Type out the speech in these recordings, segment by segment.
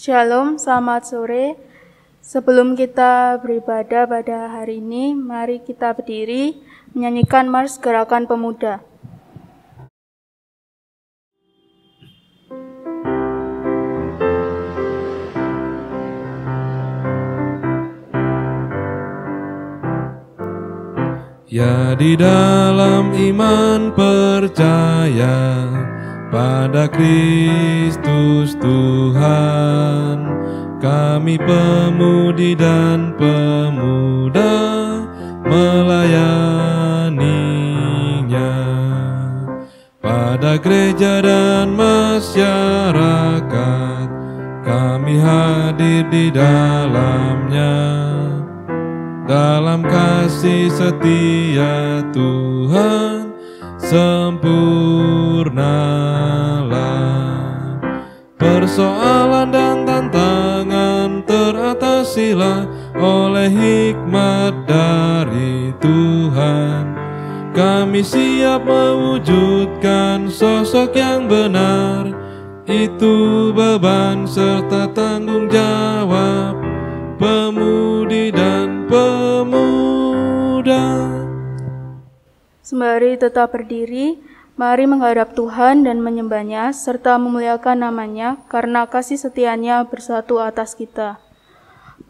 Shalom, selamat sore. Sebelum kita beribadah pada hari ini, mari kita berdiri menyanyikan Mars Gerakan Pemuda. Ya, di dalam iman percaya pada Kristus Tuhan, kami pemudi dan pemuda melayaninya. Pada gereja dan masyarakat, kami hadir di dalamnya. Dalam kasih setia Tuhan sempurnalah. Persoalan dan tantangan teratasilah oleh hikmat dari Tuhan. Kami siap mewujudkan sosok yang benar. Itu beban serta tanggung jawab pemudi dan pemuda. Sembari tetap berdiri, mari menghadap Tuhan dan menyembahnya serta memuliakan namanya karena kasih setianya bersatu atas kita.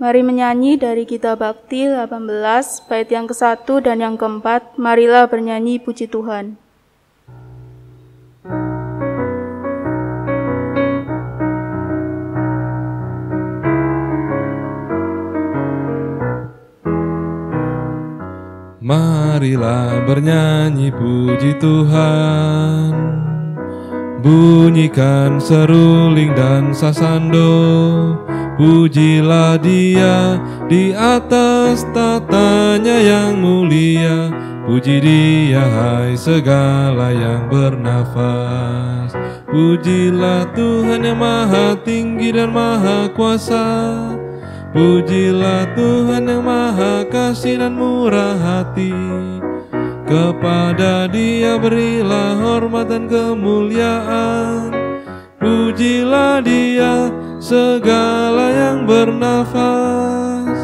Mari menyanyi dari Kitab Bakti 18 bait yang ke-1 dan yang ke-4. Marilah bernyanyi puji Tuhan. Marilah bernyanyi puji Tuhan, bunyikan seruling dan sasando. Pujilah Dia di atas tatanya yang mulia. Puji Dia hai segala yang bernafas. Pujilah Tuhan yang maha tinggi dan maha kuasa. Pujilah Tuhan yang maha kasih dan murah hati. Kepada Dia berilah hormat dan kemuliaan. Pujilah Dia segala yang bernafas.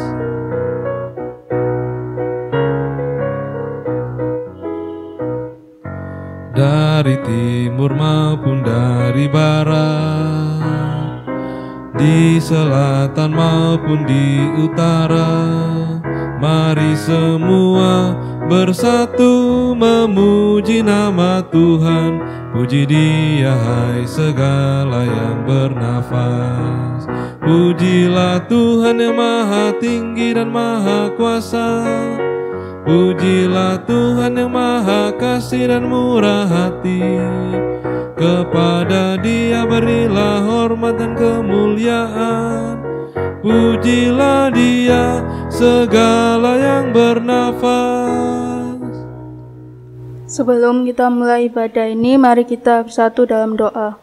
Dari timur maupun dari barat, di selatan maupun di utara, mari semua bersatu memuji nama Tuhan. Puji Dia hai segala yang bernafas. Pujilah Tuhan yang maha tinggi dan maha kuasa. Pujilah Tuhan yang maha kasih dan murah hati. Kepada Dia berilah hormat dan kemuliaan. Pujilah Dia segala yang bernafas. Sebelum kita mulai ibadah ini, mari kita bersatu dalam doa.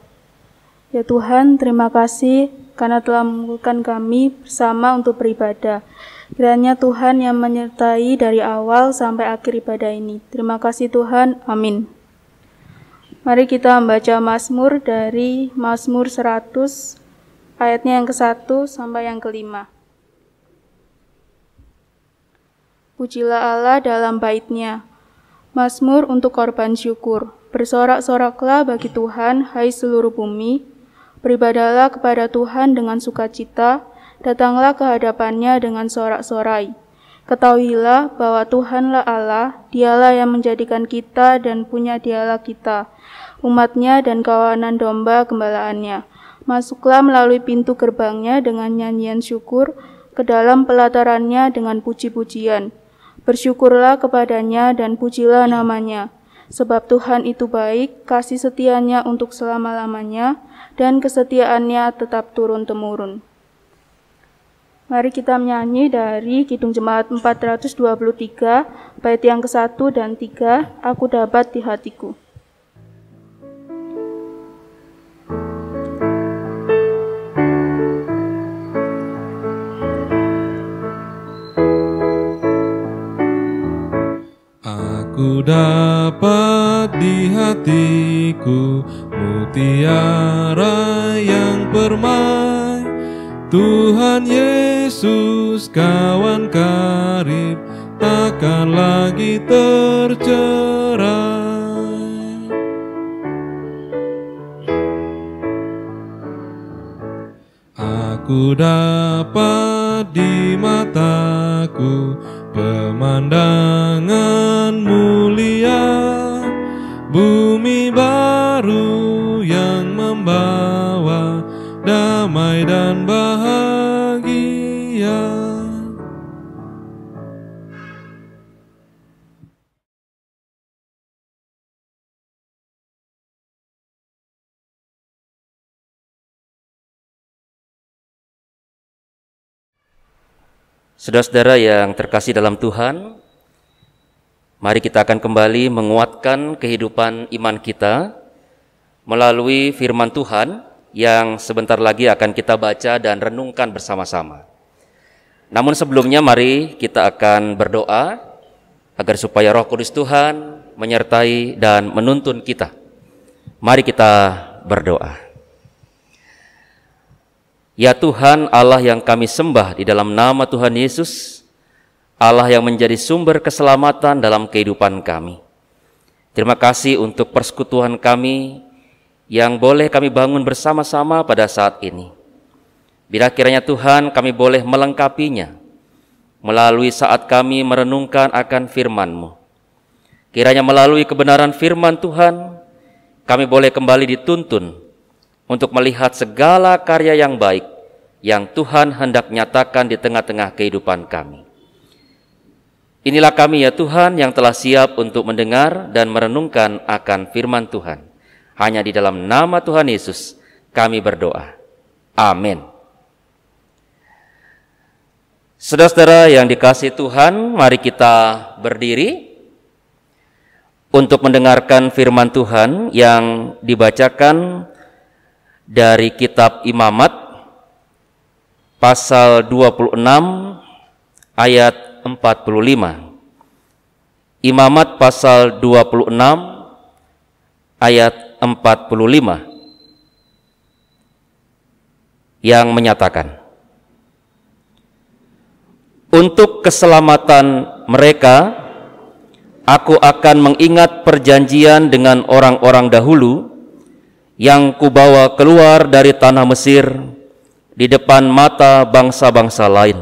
Ya Tuhan, terima kasih karena telah mengumpulkan kami bersama untuk beribadah. Kiranya Tuhan yang menyertai dari awal sampai akhir ibadah ini. Terima kasih Tuhan, amin. Mari kita membaca Mazmur dari Mazmur 100, ayatnya yang ke-1 sampai yang ke-5. Pujilah Allah dalam bait-Nya. Mazmur untuk korban syukur. Bersorak-soraklah bagi Tuhan, hai seluruh bumi. Beribadahlah kepada Tuhan dengan sukacita. Datanglah ke hadapan-Nya dengan sorak-sorai. Ketahuilah bahwa Tuhanlah Allah, Dialah yang menjadikan kita dan punya Dialah kita, umat-Nya dan kawanan domba gembalaannya. Masuklah melalui pintu gerbang-Nya dengan nyanyian syukur, ke dalam pelataran-Nya dengan puji-pujian. Bersyukurlah kepada-Nya dan pujilah nama-Nya, sebab Tuhan itu baik, kasih setia-Nya untuk selama-lamanya, dan kesetiaan-Nya tetap turun-temurun. Mari kita menyanyi dari Kidung Jemaat 423, bait yang ke-1 dan 3, Aku dapat di hatiku. Aku dapat di hatiku mutiara yang permai, Tuhan Yesus kawan karib, takkan lagi tercerai. Aku dapat di mataku pemandangan mulia, bumi baru yang membawa damai dan bahagia. Saudara-saudara yang terkasih dalam Tuhan, mari kita akan kembali menguatkan kehidupan iman kita melalui firman Tuhan yang sebentar lagi akan kita baca dan renungkan bersama-sama. Namun sebelumnya mari kita akan berdoa agar supaya Roh Kudus Tuhan menyertai dan menuntun kita. Mari kita berdoa. Ya Tuhan, Allah yang kami sembah di dalam nama Tuhan Yesus, Allah yang menjadi sumber keselamatan dalam kehidupan kami. Terima kasih untuk persekutuan kami yang boleh kami bangun bersama-sama pada saat ini. Bila kiranya Tuhan kami boleh melengkapinya melalui saat kami merenungkan akan firman-Mu. Kiranya melalui kebenaran firman Tuhan, kami boleh kembali dituntun untuk melihat segala karya yang baik yang Tuhan hendak nyatakan di tengah-tengah kehidupan kami. Inilah kami ya Tuhan yang telah siap untuk mendengar dan merenungkan akan firman Tuhan. Hanya di dalam nama Tuhan Yesus kami berdoa. Amin. Saudara-saudara yang dikasihi Tuhan, mari kita berdiri untuk mendengarkan firman Tuhan yang dibacakan dari kitab Imamat pasal 26 ayat 45. Imamat pasal 26 ayat 45 yang menyatakan, untuk keselamatan mereka aku akan mengingat perjanjian dengan orang-orang dahulu yang kubawa keluar dari tanah Mesir di depan mata bangsa-bangsa lain,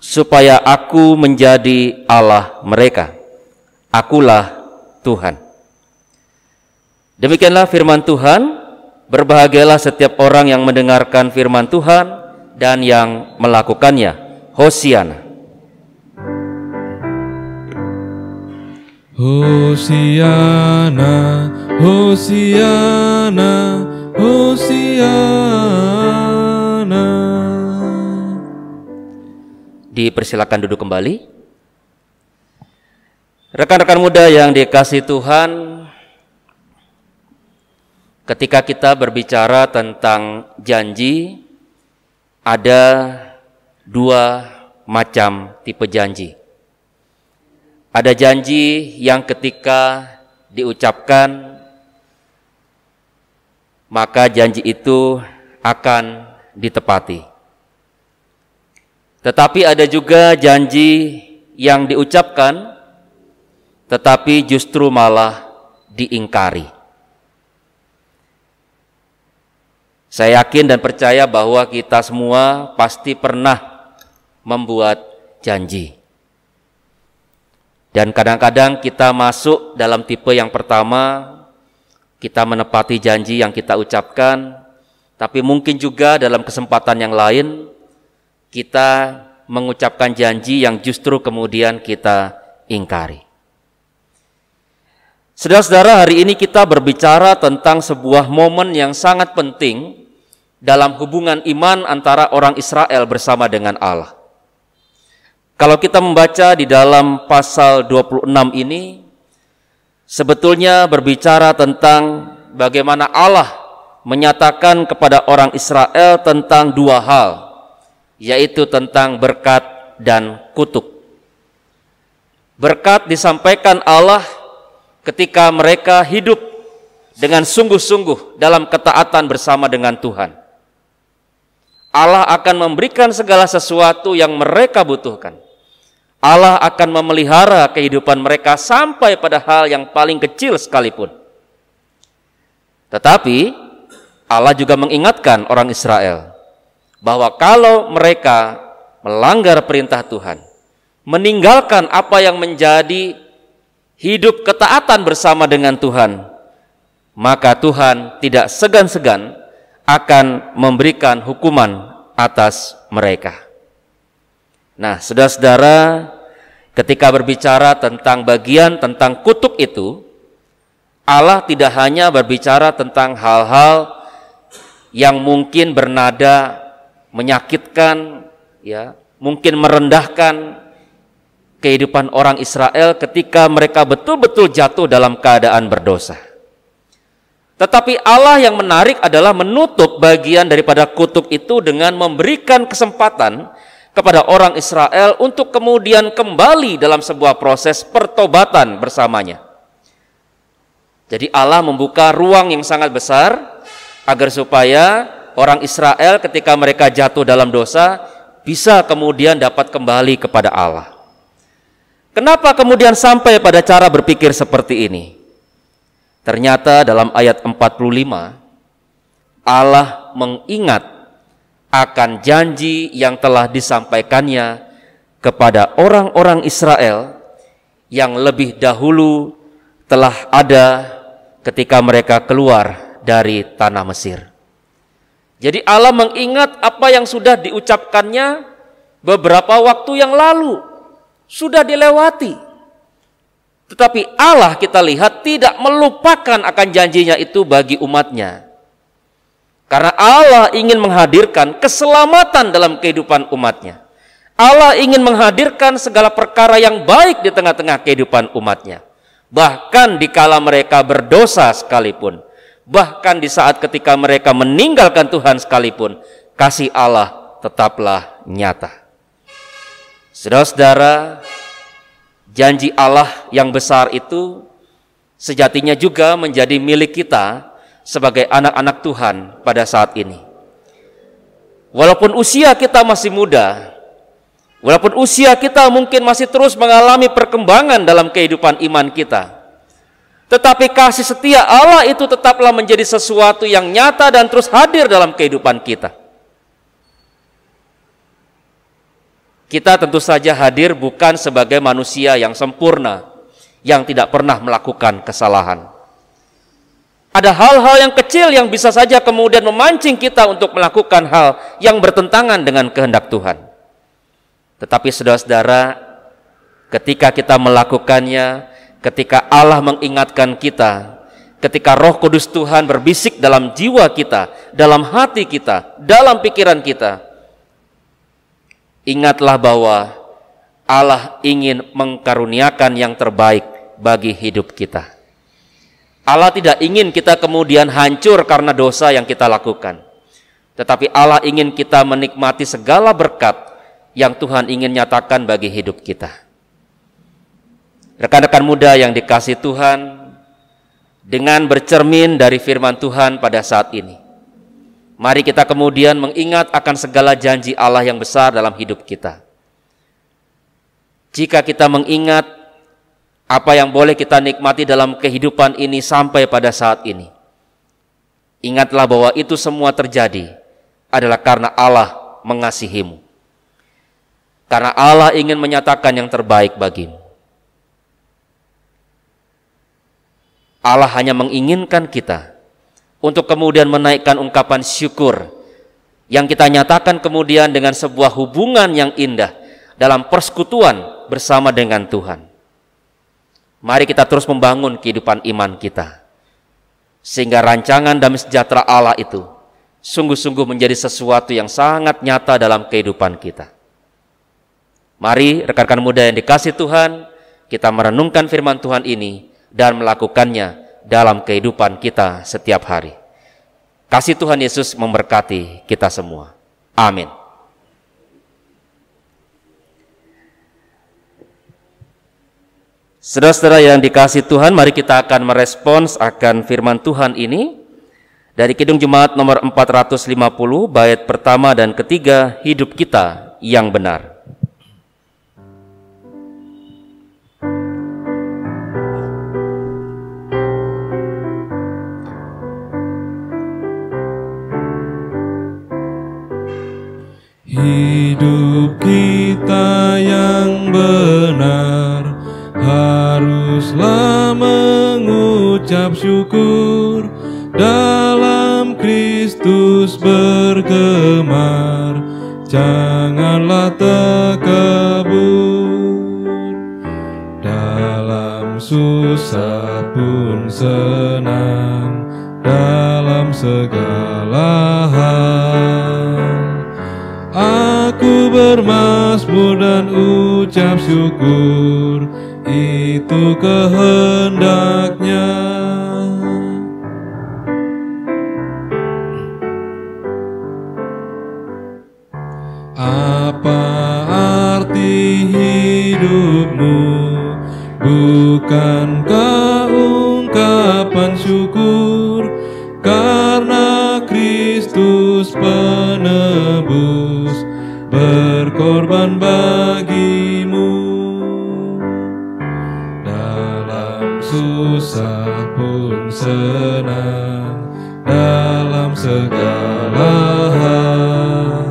supaya aku menjadi Allah mereka. Akulah Tuhan. Demikianlah firman Tuhan. Berbahagialah setiap orang yang mendengarkan firman Tuhan dan yang melakukannya. Hosiana. Hosiana, Hosiana, Hosiana. Dipersilakan duduk kembali. Rekan-rekan muda yang dikasihi Tuhan, ketika kita berbicara tentang janji, ada dua macam tipe janji. Ada janji yang ketika diucapkan, maka janji itu akan ditepati. Tetapi ada juga janji yang diucapkan, tetapi justru malah diingkari. Saya yakin dan percaya bahwa kita semua pasti pernah membuat janji. Dan kadang-kadang kita masuk dalam tipe yang pertama, kita menepati janji yang kita ucapkan, tapi mungkin juga dalam kesempatan yang lain, kita mengucapkan janji yang justru kemudian kita ingkari. Saudara-saudara, hari ini kita berbicara tentang sebuah momen yang sangat penting dalam hubungan iman antara orang Israel bersama dengan Allah. Kalau kita membaca di dalam pasal 26 ini, sebetulnya berbicara tentang bagaimana Allah menyatakan kepada orang Israel tentang dua hal, yaitu tentang berkat dan kutuk. Berkat disampaikan Allah ketika mereka hidup dengan sungguh-sungguh dalam ketaatan bersama dengan Tuhan. Allah akan memberikan segala sesuatu yang mereka butuhkan. Allah akan memelihara kehidupan mereka sampai pada hal yang paling kecil sekalipun. Tetapi Allah juga mengingatkan orang Israel bahwa kalau mereka melanggar perintah Tuhan, meninggalkan apa yang menjadi hidup ketaatan bersama dengan Tuhan, maka Tuhan tidak segan-segan akan memberikan hukuman atas mereka. Nah, saudara-saudara, ketika berbicara tentang bagian tentang kutuk itu, Allah tidak hanya berbicara tentang hal-hal yang mungkin bernada menyakitkan, ya, mungkin merendahkan kehidupan orang Israel ketika mereka betul-betul jatuh dalam keadaan berdosa. Tetapi Allah yang menarik adalah menutup bagian daripada kutuk itu dengan memberikan kesempatan kepada orang Israel untuk kemudian kembali dalam sebuah proses pertobatan bersamanya. Jadi Allah membuka ruang yang sangat besar agar supaya orang Israel ketika mereka jatuh dalam dosa bisa kemudian dapat kembali kepada Allah. Kenapa kemudian sampai pada cara berpikir seperti ini? Ternyata dalam ayat 45 Allah mengingat akan janji yang telah disampaikannya kepada orang-orang Israel yang lebih dahulu telah ada ketika mereka keluar dari tanah Mesir. Jadi Allah mengingat apa yang sudah diucapkannya beberapa waktu yang lalu, sudah dilewati. Tetapi Allah kita lihat tidak melupakan akan janjinya itu bagi umatnya. Karena Allah ingin menghadirkan keselamatan dalam kehidupan umatnya. Allah ingin menghadirkan segala perkara yang baik di tengah-tengah kehidupan umatnya. Bahkan dikala mereka berdosa sekalipun, bahkan di saat ketika mereka meninggalkan Tuhan sekalipun, kasih Allah tetaplah nyata. Saudara-saudara, janji Allah yang besar itu sejatinya juga menjadi milik kita sebagai anak-anak Tuhan pada saat ini. Walaupun usia kita masih muda, walaupun usia kita mungkin masih terus mengalami perkembangan dalam kehidupan iman kita, tetapi kasih setia Allah itu tetaplah menjadi sesuatu yang nyata dan terus hadir dalam kehidupan kita. Kita tentu saja hadir bukan sebagai manusia yang sempurna, yang tidak pernah melakukan kesalahan. Ada hal-hal yang kecil yang bisa saja kemudian memancing kita untuk melakukan hal yang bertentangan dengan kehendak Tuhan. Tetapi saudara-saudara, ketika kita melakukannya, ketika Allah mengingatkan kita, ketika Roh Kudus Tuhan berbisik dalam jiwa kita, dalam hati kita, dalam pikiran kita, ingatlah bahwa Allah ingin mengkaruniakan yang terbaik bagi hidup kita. Allah tidak ingin kita kemudian hancur karena dosa yang kita lakukan. Tetapi Allah ingin kita menikmati segala berkat yang Tuhan ingin nyatakan bagi hidup kita. Rekan-rekan muda yang dikasihi Tuhan, dengan bercermin dari firman Tuhan pada saat ini, mari kita kemudian mengingat akan segala janji Allah yang besar dalam hidup kita. Jika kita mengingat apa yang boleh kita nikmati dalam kehidupan ini sampai pada saat ini, ingatlah bahwa itu semua terjadi adalah karena Allah mengasihimu. Karena Allah ingin menyatakan yang terbaik bagimu. Allah hanya menginginkan kita untuk kemudian menaikkan ungkapan syukur yang kita nyatakan kemudian dengan sebuah hubungan yang indah dalam persekutuan bersama dengan Tuhan. Mari kita terus membangun kehidupan iman kita, sehingga rancangan damai sejahtera Allah itu sungguh-sungguh menjadi sesuatu yang sangat nyata dalam kehidupan kita. Mari rekan-rekan muda yang dikasihi Tuhan, kita merenungkan firman Tuhan ini dan melakukannya dalam kehidupan kita setiap hari. Kasih Tuhan Yesus memberkati kita semua. Amin. Saudara-saudara yang dikasihi Tuhan, mari kita akan merespons akan firman Tuhan ini Dari Kidung Jemaat nomor 450, bait pertama dan ketiga, hidup kita yang benar. Hidup kita yang benar haruslah mengucap syukur, dalam Kristus bergemar, janganlah takabur. Dalam susah pun senang, dalam segala hal aku bermazmur dan ucap syukur, itu kehendaknya. Apa arti hidupmu? Bukankah ungkapan syukur karena Kristus penebus berkorban bagimu? Dalam susah pun senang, dalam segala hal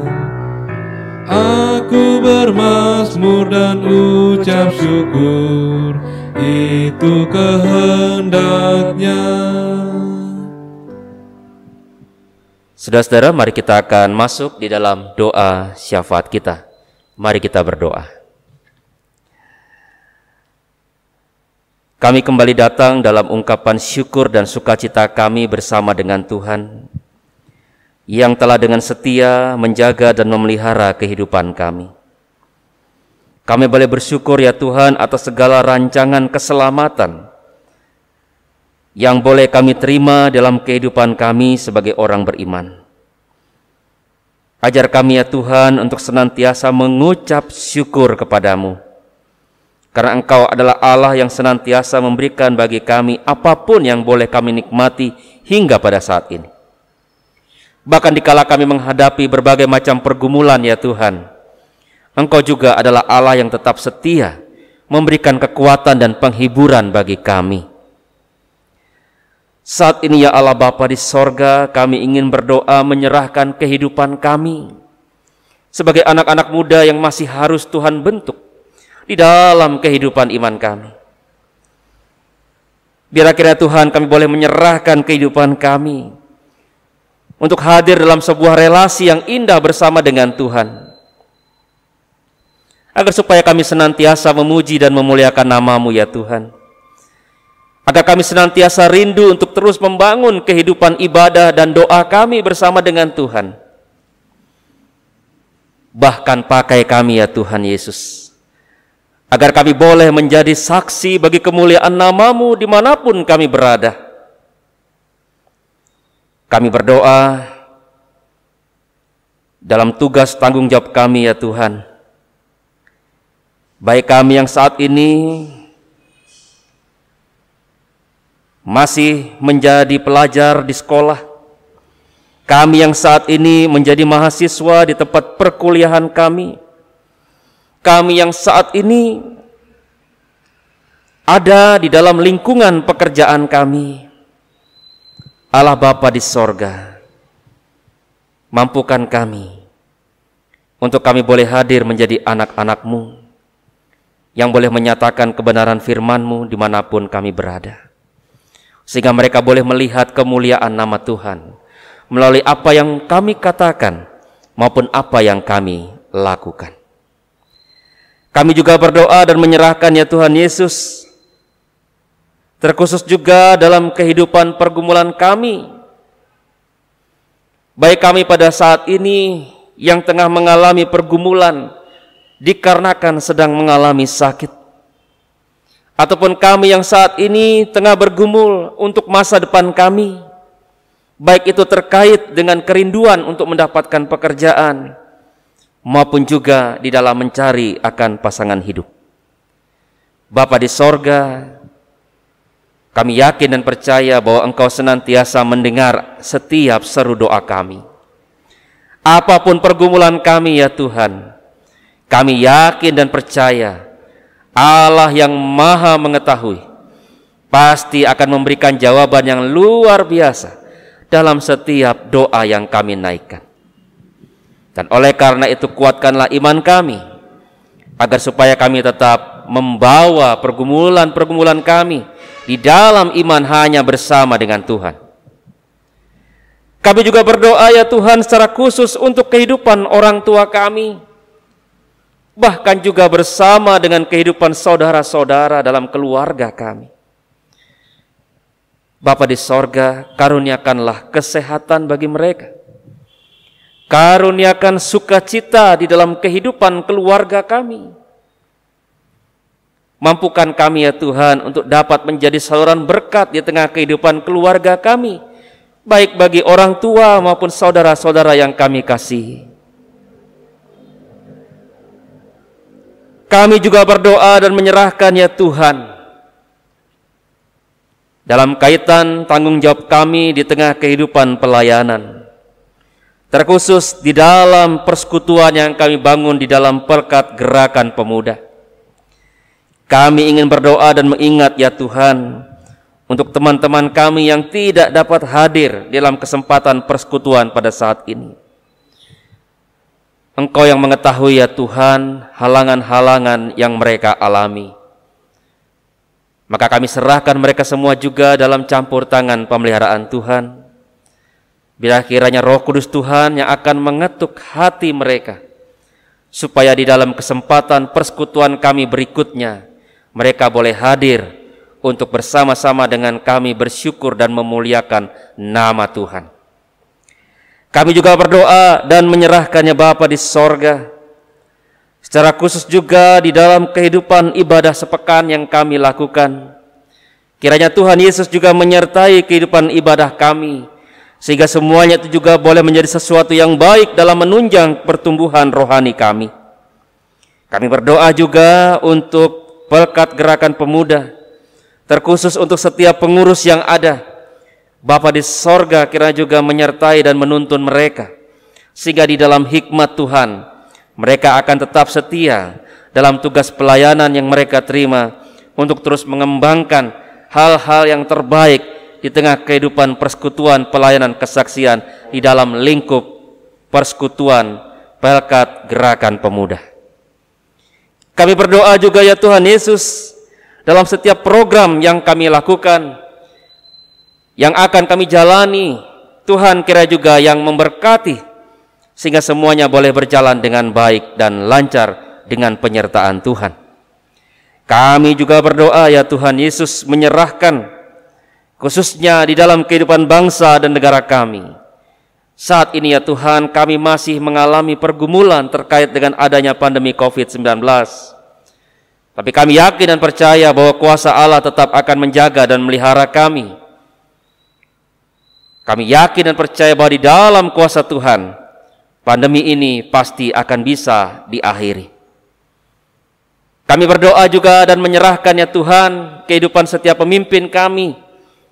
aku bermazmur dan ucap syukur, itu kehendaknya. Saudara-saudara, mari kita akan masuk di dalam doa syafaat kita. Mari kita berdoa. Kami kembali datang dalam ungkapan syukur dan sukacita kami bersama dengan Tuhan yang telah dengan setia menjaga dan memelihara kehidupan kami. Kami boleh bersyukur ya Tuhan atas segala rancangan keselamatan yang boleh kami terima dalam kehidupan kami sebagai orang beriman. Ajar kami ya Tuhan untuk senantiasa mengucap syukur kepadamu, karena Engkau adalah Allah yang senantiasa memberikan bagi kami apapun yang boleh kami nikmati hingga pada saat ini. Bahkan dikala kami menghadapi berbagai macam pergumulan ya Tuhan, Engkau juga adalah Allah yang tetap setia memberikan kekuatan dan penghiburan bagi kami. Saat ini ya Allah Bapa di sorga, kami ingin berdoa menyerahkan kehidupan kami sebagai anak-anak muda yang masih harus Tuhan bentuk di dalam kehidupan iman kami. Biar akhirnya Tuhan kami boleh menyerahkan kehidupan kami untuk hadir dalam sebuah relasi yang indah bersama dengan Tuhan, agar supaya kami senantiasa memuji dan memuliakan nama-Mu ya Tuhan. Agar kami senantiasa rindu untuk terus membangun kehidupan ibadah dan doa kami bersama dengan Tuhan. Bahkan pakai kami ya Tuhan Yesus, agar kami boleh menjadi saksi bagi kemuliaan nama-Mu dimanapun kami berada. Kami berdoa dalam tugas tanggung jawab kami ya Tuhan. Baik kami yang saat ini masih menjadi pelajar di sekolah, kami yang saat ini menjadi mahasiswa di tempat perkuliahan kami, kami yang saat ini ada di dalam lingkungan pekerjaan kami. Allah Bapa di sorga, mampukan kami untuk kami boleh hadir menjadi anak-anak-Mu yang boleh menyatakan kebenaran firman-Mu dimanapun kami berada, sehingga mereka boleh melihat kemuliaan nama Tuhan melalui apa yang kami katakan maupun apa yang kami lakukan. Kami juga berdoa dan menyerahkan ya Tuhan Yesus, terkhusus juga dalam kehidupan pergumulan kami, baik kami pada saat ini yang tengah mengalami pergumulan dikarenakan sedang mengalami sakit, ataupun kami yang saat ini tengah bergumul untuk masa depan kami, baik itu terkait dengan kerinduan untuk mendapatkan pekerjaan maupun juga di dalam mencari akan pasangan hidup. Bapa di sorga, Kami yakin dan percaya bahwa Engkau senantiasa mendengar setiap seru doa kami. Apapun pergumulan kami ya Tuhan, kami yakin dan percaya Allah yang Maha mengetahui pasti akan memberikan jawaban yang luar biasa dalam setiap doa yang kami naikkan. Dan oleh karena itu kuatkanlah iman kami, agar supaya kami tetap membawa pergumulan-pergumulan kami di dalam iman hanya bersama dengan Tuhan. Kami juga berdoa ya Tuhan secara khusus untuk kehidupan orang tua kami, bahkan juga bersama dengan kehidupan saudara-saudara dalam keluarga kami. Bapa di sorga, karuniakanlah kesehatan bagi mereka. Karuniakan sukacita di dalam kehidupan keluarga kami. Mampukan kami ya Tuhan untuk dapat menjadi saluran berkat di tengah kehidupan keluarga kami, baik bagi orang tua maupun saudara-saudara yang kami kasihi. Kami juga berdoa dan menyerahkan ya Tuhan, dalam kaitan tanggung jawab kami di tengah kehidupan pelayanan, terkhusus di dalam persekutuan yang kami bangun di dalam Pelkat Gerakan Pemuda. Kami ingin berdoa dan mengingat ya Tuhan untuk teman-teman kami yang tidak dapat hadir dalam kesempatan persekutuan pada saat ini. Engkau yang mengetahui ya Tuhan halangan-halangan yang mereka alami. Maka kami serahkan mereka semua juga dalam campur tangan pemeliharaan Tuhan. Bila kiranya Roh Kudus Tuhan yang akan mengetuk hati mereka, supaya di dalam kesempatan persekutuan kami berikutnya mereka boleh hadir untuk bersama-sama dengan kami bersyukur dan memuliakan nama Tuhan. Kami juga berdoa dan menyerahkannya Bapa di sorga, secara khusus juga di dalam kehidupan ibadah sepekan yang kami lakukan. Kiranya Tuhan Yesus juga menyertai kehidupan ibadah kami, sehingga semuanya itu juga boleh menjadi sesuatu yang baik dalam menunjang pertumbuhan rohani kami. Kami berdoa juga untuk Pelkat Gerakan Pemuda, terkhusus untuk setiap pengurus yang ada. Bapa di sorga kira juga menyertai dan menuntun mereka, sehingga di dalam hikmat Tuhan mereka akan tetap setia dalam tugas pelayanan yang mereka terima untuk terus mengembangkan hal-hal yang terbaik di tengah kehidupan persekutuan pelayanan kesaksian di dalam lingkup persekutuan Pelkat Gerakan Pemuda. Kami berdoa juga ya Tuhan Yesus, dalam setiap program yang kami lakukan, yang akan kami jalani, Tuhan kira juga yang memberkati, sehingga semuanya boleh berjalan dengan baik dan lancar dengan penyertaan Tuhan. Kami juga berdoa ya Tuhan Yesus menyerahkan, khususnya di dalam kehidupan bangsa dan negara kami. Saat ini ya Tuhan, kami masih mengalami pergumulan terkait dengan adanya pandemi COVID-19. Tapi kami yakin dan percaya bahwa kuasa Allah tetap akan menjaga dan melihara kami. Kami yakin dan percaya bahwa di dalam kuasa Tuhan, pandemi ini pasti akan bisa diakhiri. Kami berdoa juga dan menyerahkan ya Tuhan kehidupan setiap pemimpin kami,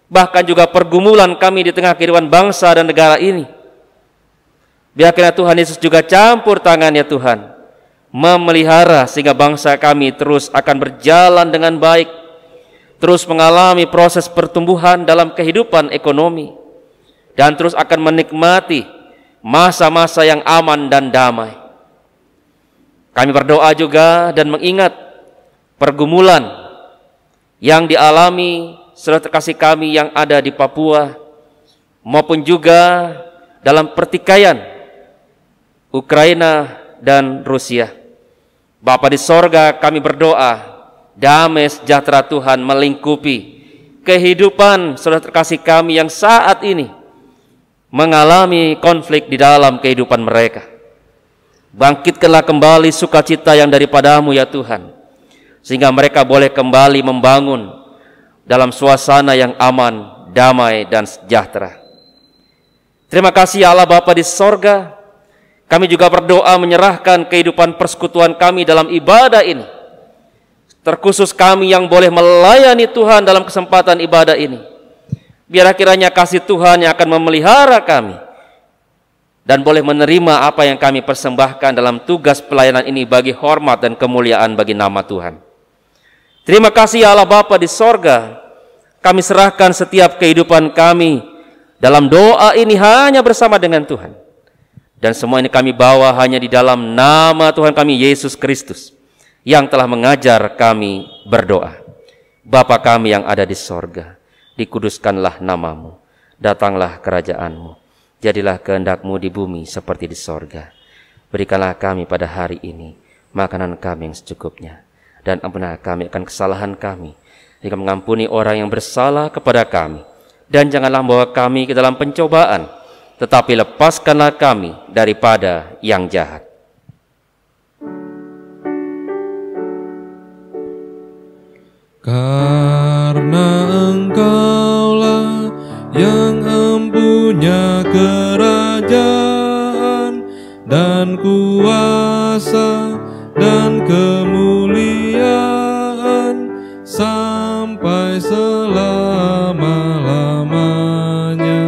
bahkan juga pergumulan kami di tengah kehidupan bangsa dan negara ini. Biarkanlah Tuhan Yesus juga campur tangan ya Tuhan, memelihara sehingga bangsa kami terus akan berjalan dengan baik, terus mengalami proses pertumbuhan dalam kehidupan ekonomi, dan terus akan menikmati masa-masa yang aman dan damai. Kami berdoa juga dan mengingat pergumulan yang dialami saudara terkasih kami yang ada di Papua, maupun juga dalam pertikaian Ukraina dan Rusia. Bapa di sorga, kami berdoa damai sejahtera Tuhan melingkupi kehidupan saudara terkasih kami yang saat ini mengalami konflik di dalam kehidupan mereka. Bangkitkanlah kembali sukacita yang daripadamu ya Tuhan, sehingga mereka boleh kembali membangun dalam suasana yang aman, damai dan sejahtera. Terima kasih ya Allah Bapa di sorga. Kami juga berdoa menyerahkan kehidupan persekutuan kami dalam ibadah ini, terkhusus kami yang boleh melayani Tuhan dalam kesempatan ibadah ini. Biar kiranya kasih Tuhan yang akan memelihara kami dan boleh menerima apa yang kami persembahkan dalam tugas pelayanan ini bagi hormat dan kemuliaan bagi nama Tuhan. Terima kasih ya Allah Bapa di sorga. Kami serahkan setiap kehidupan kami dalam doa ini hanya bersama dengan Tuhan. Dan semua ini kami bawa hanya di dalam nama Tuhan kami Yesus Kristus yang telah mengajar kami berdoa. Bapa kami yang ada di sorga, dikuduskanlah namamu, datanglah kerajaanmu, jadilah kehendak-Mu di bumi seperti di sorga. Berikanlah kami pada hari ini makanan kami yang secukupnya, dan ampunilah kami akan kesalahan kami, hingga mengampuni orang yang bersalah kepada kami. Dan janganlah membawa kami ke dalam pencobaan, tetapi lepaskanlah kami daripada yang jahat. Karena Engkaulah yang empunya kerajaan dan kuasa dan kemuliaan sampai selama-lamanya.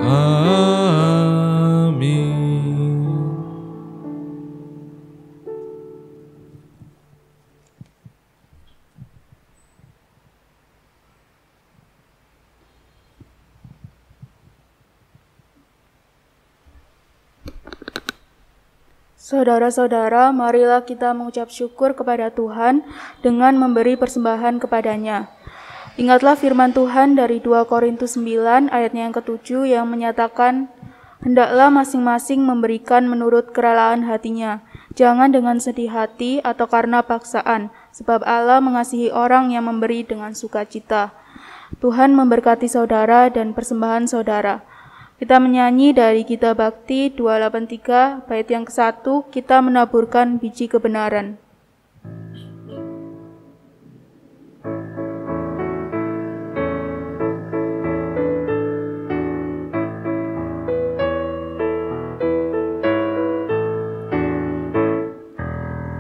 Amin. Saudara-saudara, marilah kita mengucap syukur kepada Tuhan dengan memberi persembahan kepadanya. Ingatlah firman Tuhan dari 2 Korintus 9 ayatnya yang ke-7 yang menyatakan, hendaklah masing-masing memberikan menurut kerelaan hatinya, jangan dengan sedih hati atau karena paksaan, sebab Allah mengasihi orang yang memberi dengan sukacita. Tuhan memberkati saudara dan persembahan saudara. Kita menyanyi dari Gita Bakti 283, bait yang ke-1, kita menaburkan biji kebenaran.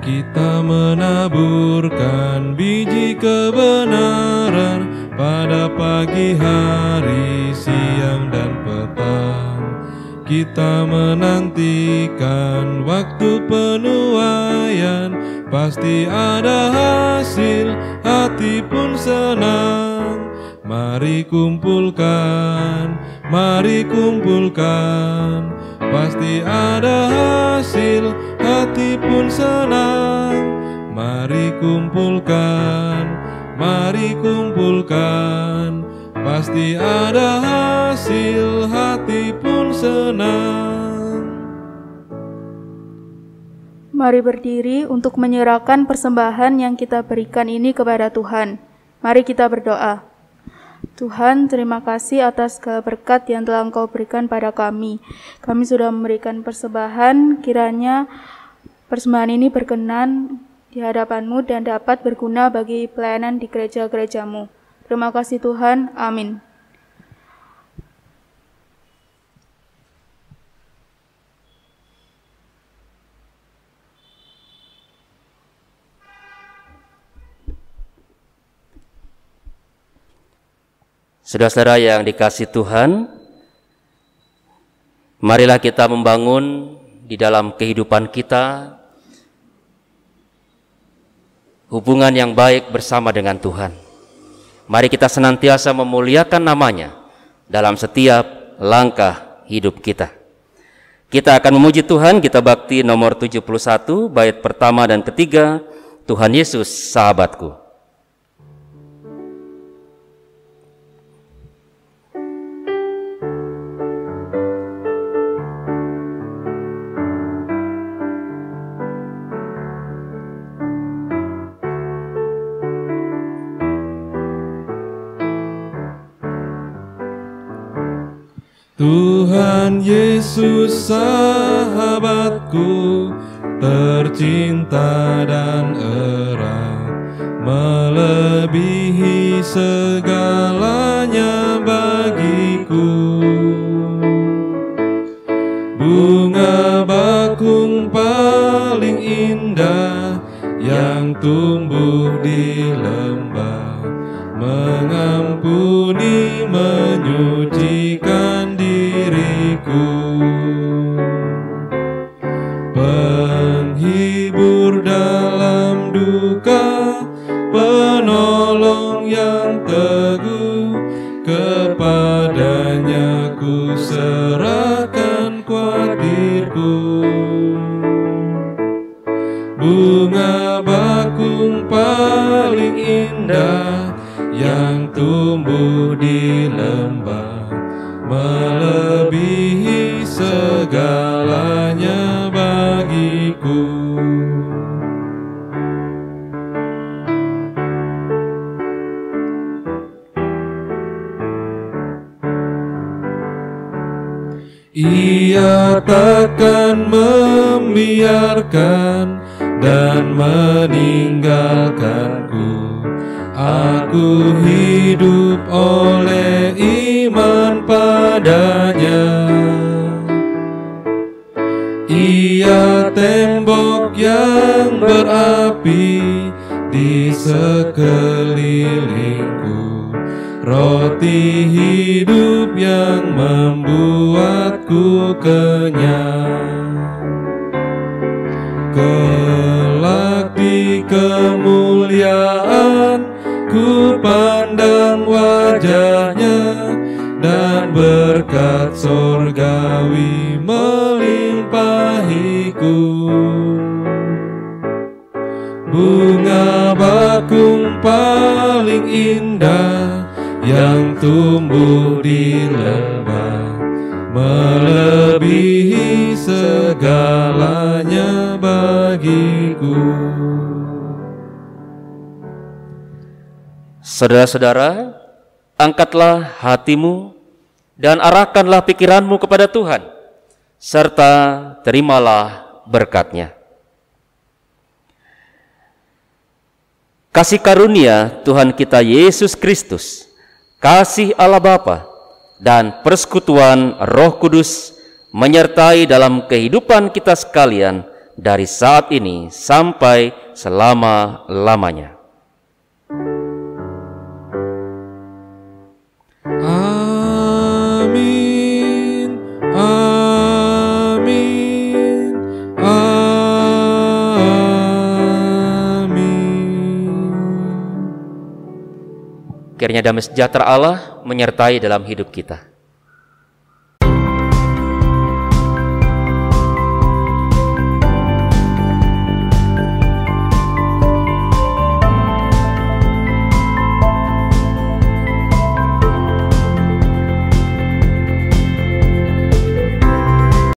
Kita menaburkan biji kebenaran pada pagi hari, siang dan petang. Kita menantikan waktu penuaian, pasti ada hasil, hati pun senang. Mari kumpulkan, pasti ada hasil, hati pun senang. Mari kumpulkan, pasti ada hasil, hati pun senang. Mari berdiri untuk menyerahkan persembahan yang kita berikan ini kepada Tuhan. Mari kita berdoa. Tuhan, terima kasih atas segala berkat yang telah Engkau berikan pada kami. Kami sudah memberikan persembahan, kiranya persembahan ini berkenan di hadapan-Mu dan dapat berguna bagi pelayanan di gereja-gereja-Mu. Terima kasih Tuhan, amin. Saudara-saudara yang dikasihi Tuhan, marilah kita membangun di dalam kehidupan kita hubungan yang baik bersama dengan Tuhan. Mari kita senantiasa memuliakan nama-Nya dalam setiap langkah hidup kita. Kita akan memuji Tuhan, Gita Bakti nomor 71, bait pertama dan ketiga, Tuhan Yesus sahabatku. Tuhan Yesus sahabatku, tercinta dan erat, melebihi segalanya bagiku. Bunga bakung paling indah yang tumbuh di padanya ku serahkan kuatirku. Bunga bakung paling indah yang tumbuh di lembah, melebihi segalanya bagiku. Ia takkan membiarkan dan meninggalkanku. Aku hidup oleh iman padanya. Ia tembok yang berapi di sekelilingku, roti hidup yang membuatku kenyang. Kelak di kemuliaan ku pandang wajahnya, dan berkat sorgawi melimpahiku. Bunga bakung paling indah yang tumbuh di lembah, melebihi segalanya bagiku. Saudara-saudara, angkatlah hatimu dan arahkanlah pikiranmu kepada Tuhan, serta terimalah berkat-Nya. Kasih karunia Tuhan kita Yesus Kristus, kasih Allah Bapa, dan persekutuan Roh Kudus menyertai dalam kehidupan kita sekalian dari saat ini sampai selama-lamanya. Amin, amin, amin. Kiranya damai sejahtera Allah menyertai dalam hidup kita.